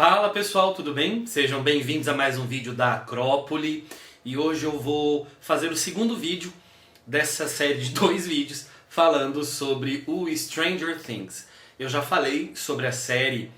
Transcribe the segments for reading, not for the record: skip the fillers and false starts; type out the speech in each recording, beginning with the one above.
Fala pessoal, tudo bem? Sejam bem-vindos a mais um vídeo da Acrópole. E hoje eu vou fazer o segundo vídeo dessa série de 2 vídeos falando sobre o Stranger Things. Eu já falei sobre a série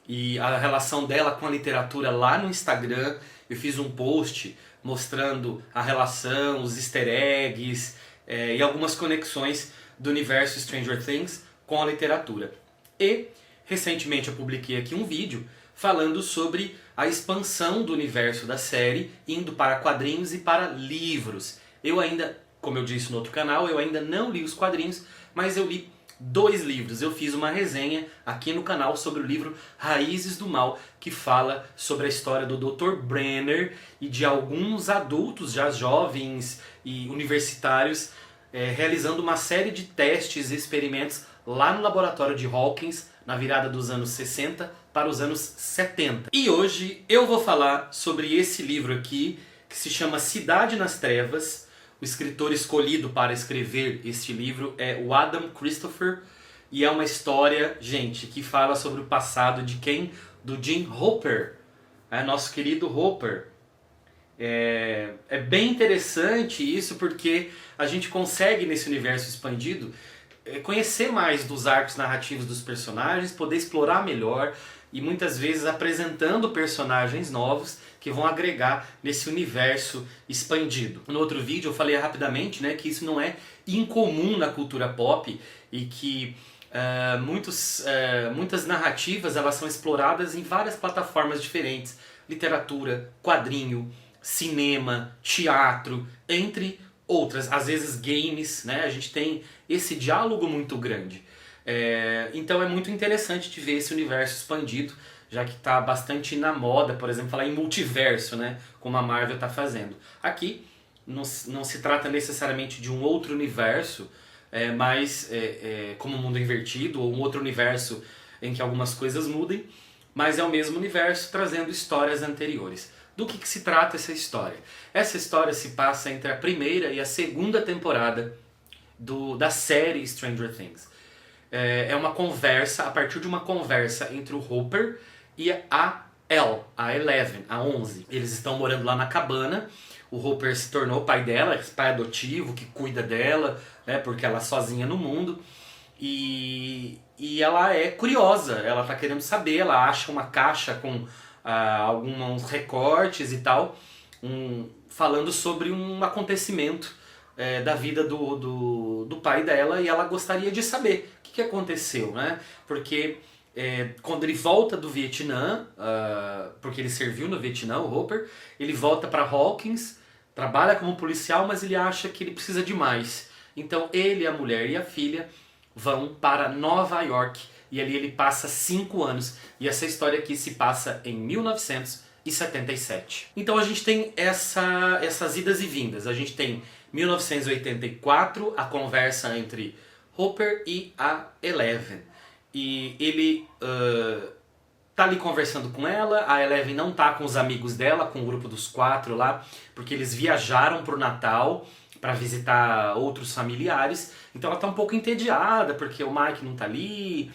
e a relação dela com a literatura lá no Instagram. Eu fiz um post mostrando a relação, os easter eggs e algumas conexões do universo Stranger Things com a literatura. E recentemente eu publiquei aqui um vídeo falando sobre a expansão do universo da série, indo para quadrinhos e para livros. Eu ainda, como eu disse no outro canal, eu ainda não li os quadrinhos, mas eu li 2 livros. Eu fiz uma resenha aqui no canal sobre o livro Raízes do Mal, que fala sobre a história do Dr. Brenner e de alguns adultos já jovens e universitários realizando uma série de testes e experimentos lá no laboratório de Hawkins, na virada dos anos 60 para os anos 70. E hoje eu vou falar sobre esse livro aqui, que se chama Cidade nas Trevas. O escritor escolhido para escrever este livro é o Adam Christopher, e é uma história, gente, que fala sobre o passado de quem? Do Jim Hopper, nosso querido Hopper. É bem interessante isso porque a gente consegue nesse universo expandido conhecer mais dos arcos narrativos dos personagens, poder explorar melhor e muitas vezes apresentando personagens novos que vão agregar nesse universo expandido. No outro vídeo eu falei rapidamente, que isso não é incomum na cultura pop e que muitas narrativas elas são exploradas em várias plataformas diferentes: literatura, quadrinho, cinema, teatro, entre outras, às vezes games, a gente tem esse diálogo muito grande. Então é muito interessante de ver esse universo expandido, já que está bastante na moda, por exemplo, falar em multiverso, como a Marvel está fazendo. Aqui não se trata necessariamente de um outro universo, mas como um mundo invertido, ou um outro universo em que algumas coisas mudem, mas é o mesmo universo trazendo histórias anteriores. Do que se trata essa história? Essa história se passa entre a primeira e a segunda temporada da série Stranger Things. É uma conversa, a partir de uma conversa entre o Hopper e a Eleven, a 11. Eles estão morando lá na cabana. O Hopper se tornou pai dela, pai adotivo, que cuida dela, porque ela é sozinha no mundo. E ela é curiosa, ela está querendo saber, ela acha uma caixa com alguns recortes e tal, falando sobre um acontecimento da vida do pai dela, e ela gostaria de saber o que aconteceu, porque quando ele volta do Vietnã, porque ele serviu no Vietnã, o Hopper, ele volta para Hawkins, trabalha como policial, mas ele acha que ele precisa de mais. Então ele, a mulher e a filha vão para Nova York, e ali ele passa 5 anos, e essa história aqui se passa em 1977. Então a gente tem essas idas e vindas. A gente tem 1984, a conversa entre Hopper e a Eleven. E ele tá ali conversando com ela, a Eleven não tá com os amigos dela, com o grupo dos 4 lá, porque eles viajaram pro Natal para visitar outros familiares. Então ela tá um pouco entediada, porque o Mike não tá ali,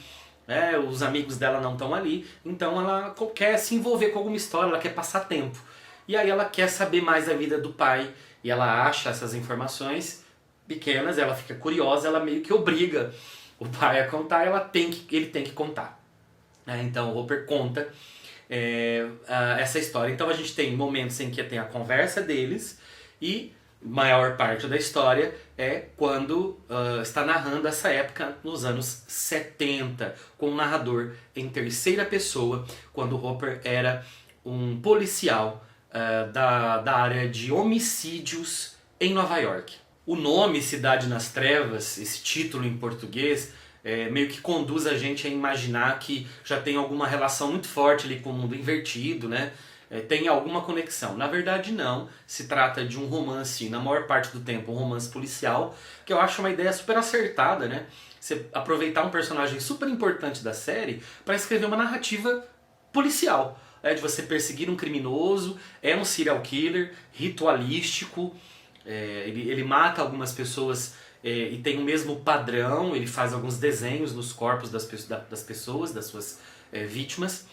os amigos dela não estão ali, então ela quer se envolver com alguma história, ela quer passar tempo. E aí ela quer saber mais da vida do pai, e ela acha essas informações pequenas, ela fica curiosa, ela meio que obriga o pai a contar, ele tem que contar. Então o Hopper conta essa história. Então a gente tem momentos em que tem a conversa deles, e maior parte da história é quando está narrando essa época nos anos 70, com um narrador em terceira pessoa, quando o Hopper era um policial da área de homicídios em Nova York. O nome Cidade nas Trevas, esse título em português, meio que conduz a gente a imaginar que já tem alguma relação muito forte ali com o mundo invertido, tem alguma conexão. Na verdade não, se trata de um romance, na maior parte do tempo um romance policial, que eu acho uma ideia super acertada, Você aproveitar um personagem super importante da série para escrever uma narrativa policial, de você perseguir um criminoso, um serial killer, ritualístico, ele mata algumas pessoas e tem o mesmo padrão, ele faz alguns desenhos nos corpos das pessoas, das suas vítimas.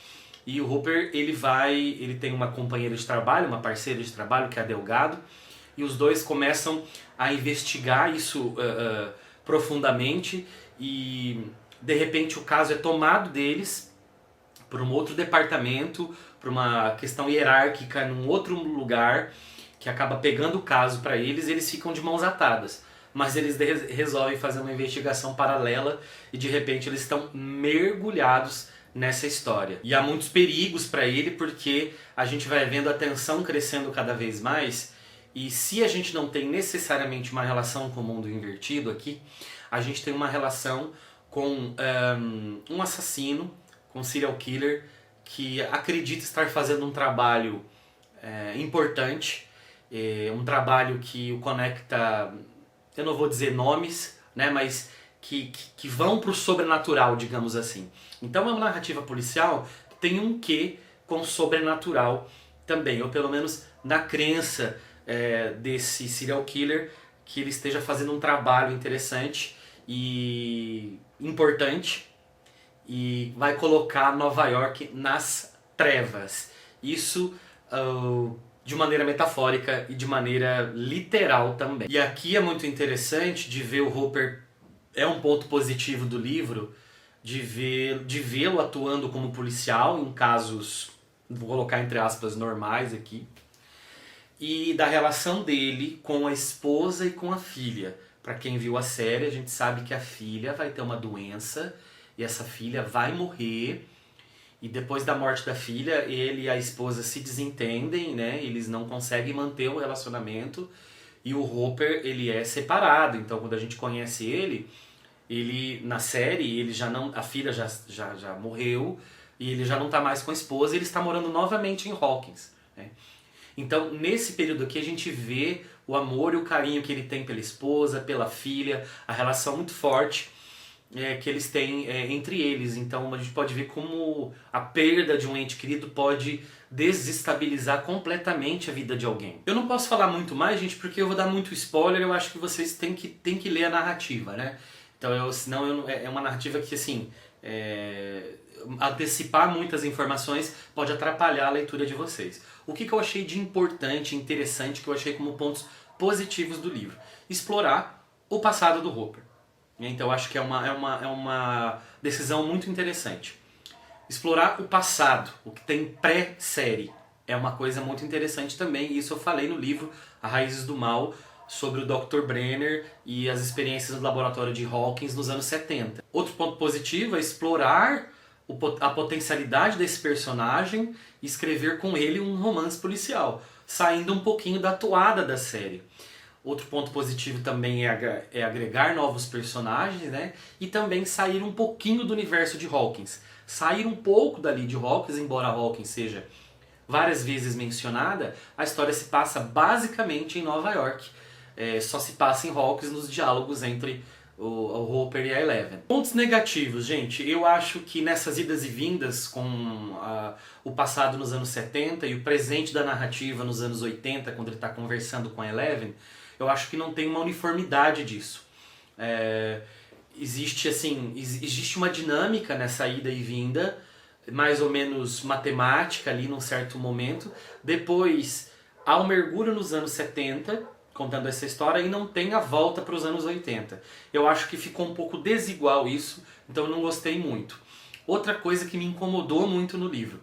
E o Hopper, ele tem uma companheira de trabalho, uma parceira de trabalho, que é a Delgado, e os dois começam a investigar isso profundamente, e de repente o caso é tomado deles por um outro departamento, por uma questão hierárquica num outro lugar, que acaba pegando o caso para eles, e eles ficam de mãos atadas. Mas eles resolvem fazer uma investigação paralela e de repente eles estão mergulhados nessa história. E há muitos perigos para ele, porque a gente vai vendo a tensão crescendo cada vez mais, e se a gente não tem necessariamente uma relação com o mundo invertido aqui, a gente tem uma relação com um assassino, com um serial killer, que acredita estar fazendo um trabalho importante, um trabalho que o conecta, eu não vou dizer nomes, né, mas que vão para o sobrenatural, digamos assim. Então é uma narrativa policial que tem um quê com sobrenatural também, ou pelo menos na crença desse serial killer, que ele esteja fazendo um trabalho interessante e importante, e vai colocar Nova York nas trevas. Isso de maneira metafórica e de maneira literal também. E aqui é muito interessante de ver o Hopper, é um ponto positivo do livro, de vê-lo atuando como policial em casos, vou colocar entre aspas, normais aqui, e da relação dele com a esposa e com a filha. Para quem viu a série, a gente sabe que a filha vai ter uma doença e essa filha vai morrer, e depois da morte da filha, ele e a esposa se desentendem, né? Eles não conseguem manter o relacionamento, e o Hopper, ele é separado. Então quando a gente conhece ele na série, ele já não, a filha já morreu, e ele já não está mais com a esposa, e ele está morando novamente em Hawkins, né? Então nesse período aqui a gente vê o amor e o carinho que ele tem pela esposa, pela filha, a relação muito forte que eles têm entre eles. Então a gente pode ver como a perda de um ente querido pode desestabilizar completamente a vida de alguém. Eu não posso falar muito mais, gente, porque eu vou dar muito spoiler. Eu acho que vocês têm que ler a narrativa, né? Então senão é uma narrativa que, assim, antecipar muitas informações pode atrapalhar a leitura de vocês. O que eu achei de importante, interessante, que eu achei como pontos positivos do livro? Explorar o passado do Hopper. Então eu acho que é uma decisão muito interessante. Explorar o passado, o que tem pré-série, é uma coisa muito interessante também, e isso eu falei no livro A Raízes do Mal, sobre o Dr. Brenner e as experiências do laboratório de Hawkins nos anos 70. Outro ponto positivo é explorar a potencialidade desse personagem e escrever com ele um romance policial, saindo um pouquinho da toada da série. Outro ponto positivo também é agregar novos personagens, né? E também sair um pouquinho do universo de Hawkins. Sair um pouco dali de Hawkins, embora Hawkins seja várias vezes mencionada, a história se passa basicamente em Nova York. Só se passa em Hawkins nos diálogos entre o Hopper e a Eleven. Pontos negativos, gente. Eu acho que nessas idas e vindas com o passado nos anos 70 e o presente da narrativa nos anos 80, quando ele está conversando com a Eleven, eu acho que não tem uma uniformidade disso. Existe uma dinâmica nessa ida e vinda, mais ou menos matemática ali num certo momento. Depois há um mergulho nos anos 70, contando essa história, e não tem a volta para os anos 80. Eu acho que ficou um pouco desigual isso, então eu não gostei muito. Outra coisa que me incomodou muito no livro.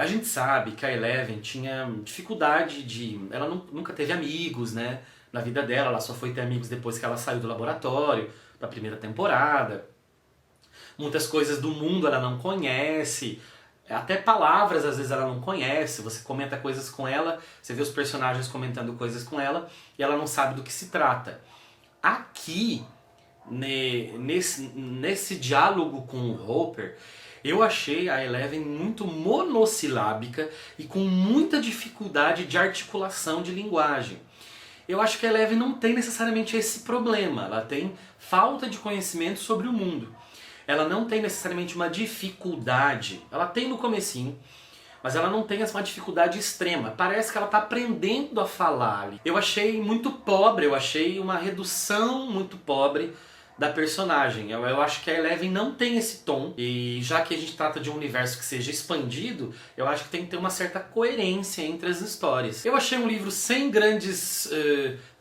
A gente sabe que a Eleven tinha dificuldade ela nunca teve amigos, né, na vida dela. Ela só foi ter amigos depois que ela saiu do laboratório, da primeira temporada. Muitas coisas do mundo ela não conhece, até palavras às vezes ela não conhece. Você comenta coisas com ela, você vê os personagens comentando coisas com ela, e ela não sabe do que se trata. Aqui, nesse diálogo com o Hopper, eu achei a Eleven muito monossilábica e com muita dificuldade de articulação de linguagem. Eu acho que a Eleven não tem necessariamente esse problema, ela tem falta de conhecimento sobre o mundo. Ela não tem necessariamente uma dificuldade, ela tem no comecinho, mas ela não tem uma dificuldade extrema. Parece que ela está aprendendo a falar ali. Eu achei muito pobre, eu achei uma redução muito pobre da personagem. Eu acho que a Eleven não tem esse tom, e já que a gente trata de um universo que seja expandido, eu acho que tem que ter uma certa coerência entre as histórias. Eu achei um livro sem grandes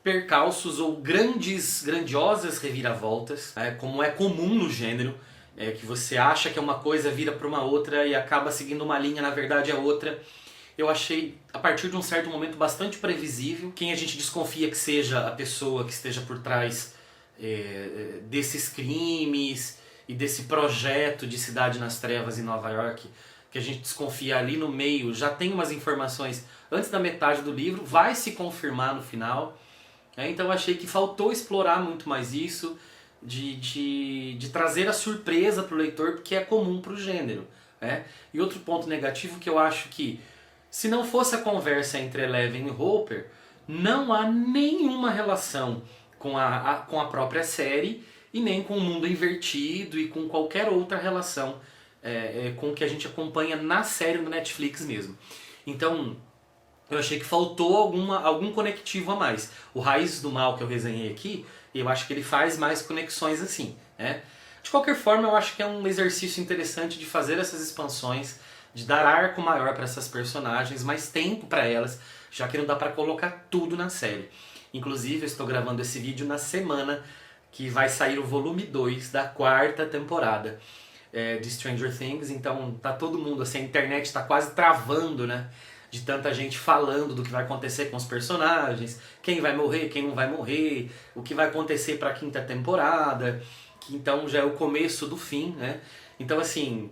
percalços ou grandiosas reviravoltas, como é comum no gênero, que você acha que é uma coisa, vira para uma outra e acaba seguindo uma linha, na verdade é outra. Eu achei, a partir de um certo momento, bastante previsível. Quem a gente desconfia que seja a pessoa que esteja por trás desses crimes e desse projeto de Cidade nas Trevas em Nova York, que a gente desconfia ali no meio, já tem umas informações antes da metade do livro, vai se confirmar no final. Então eu achei que faltou explorar muito mais isso, de trazer a surpresa para o leitor, porque é comum para o gênero. E outro ponto negativo que eu acho que, se não fosse a conversa entre Eleven e Hopper, não há nenhuma relação com a própria série e nem com o mundo invertido e com qualquer outra relação com o que a gente acompanha na série do Netflix mesmo. Então eu achei que faltou algum conectivo a mais. O Raízes do Mal, que eu resenhei aqui, eu acho que ele faz mais conexões assim. De qualquer forma, eu acho que é um exercício interessante de fazer essas expansões, de dar arco maior para essas personagens, mais tempo para elas, já que não dá para colocar tudo na série. Inclusive, eu estou gravando esse vídeo na semana que vai sair o volume 2 da 4ª temporada de Stranger Things, então tá todo mundo, assim, a internet está quase travando, né? De tanta gente falando do que vai acontecer com os personagens, quem vai morrer, quem não vai morrer, o que vai acontecer para a 5ª temporada, que então já é o começo do fim, né? Então, assim,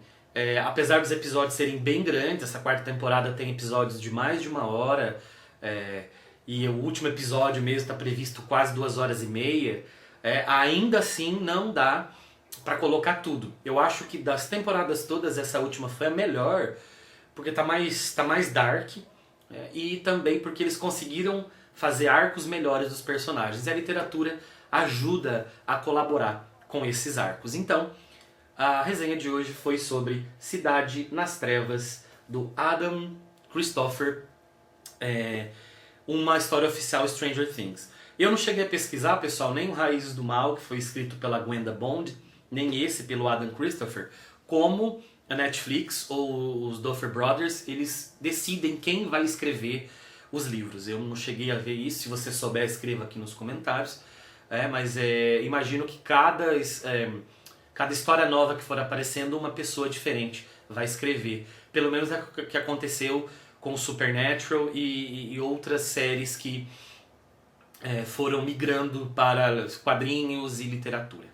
apesar dos episódios serem bem grandes, essa 4ª temporada tem episódios de mais de 1 hora, e o último episódio mesmo está previsto quase 2 horas e meia, ainda assim não dá para colocar tudo. Eu acho que das temporadas todas, essa última foi a melhor, porque tá mais dark, e também porque eles conseguiram fazer arcos melhores dos personagens. E a literatura ajuda a colaborar com esses arcos. Então, a resenha de hoje foi sobre Cidade nas Trevas, do Adam Christopher, uma história oficial Stranger Things. Eu não cheguei a pesquisar, pessoal, nem o Raízes do Mal, que foi escrito pela Gwenda Bond, nem esse pelo Adam Christopher, como a Netflix ou os Duffer Brothers, eles decidem quem vai escrever os livros. Eu não cheguei a ver isso, se você souber, escreva aqui nos comentários. Mas imagino que cada história nova que for aparecendo, uma pessoa diferente vai escrever. Pelo menos é o que aconteceu com Supernatural e outras séries que foram migrando para quadrinhos e literatura.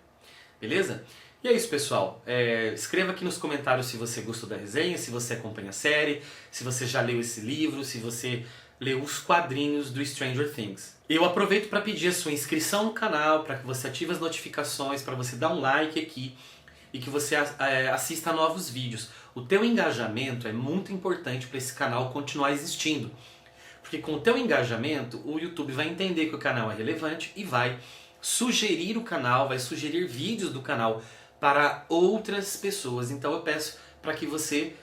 Beleza? E é isso, pessoal. Escreva aqui nos comentários se você gostou da resenha, se você acompanha a série, se você já leu esse livro, se você leu os quadrinhos do Stranger Things. Eu aproveito para pedir a sua inscrição no canal, para que você ative as notificações, para você dar um like aqui e que você assista a novos vídeos. O teu engajamento é muito importante para esse canal continuar existindo. Porque com o teu engajamento, o YouTube vai entender que o canal é relevante e vai sugerir o canal, vai sugerir vídeos do canal para outras pessoas. Então eu peço para que você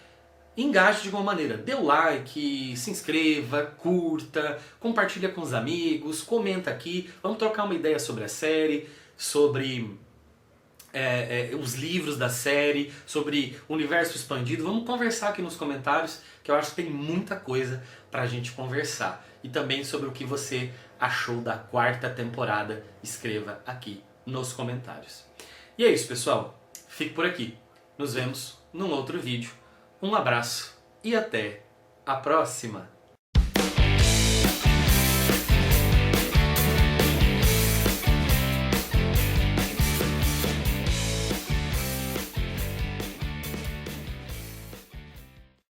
engaje de alguma maneira. Dê o like, se inscreva, curta, compartilha com os amigos, comenta aqui. Vamos trocar uma ideia sobre a série, sobre os livros da série, sobre o universo expandido. Vamos conversar aqui nos comentários, que eu acho que tem muita coisa pra gente conversar. E também sobre o que você achou da 4ª temporada, escreva aqui nos comentários. E é isso, pessoal. Fique por aqui. Nos vemos num outro vídeo. Um abraço e até a próxima!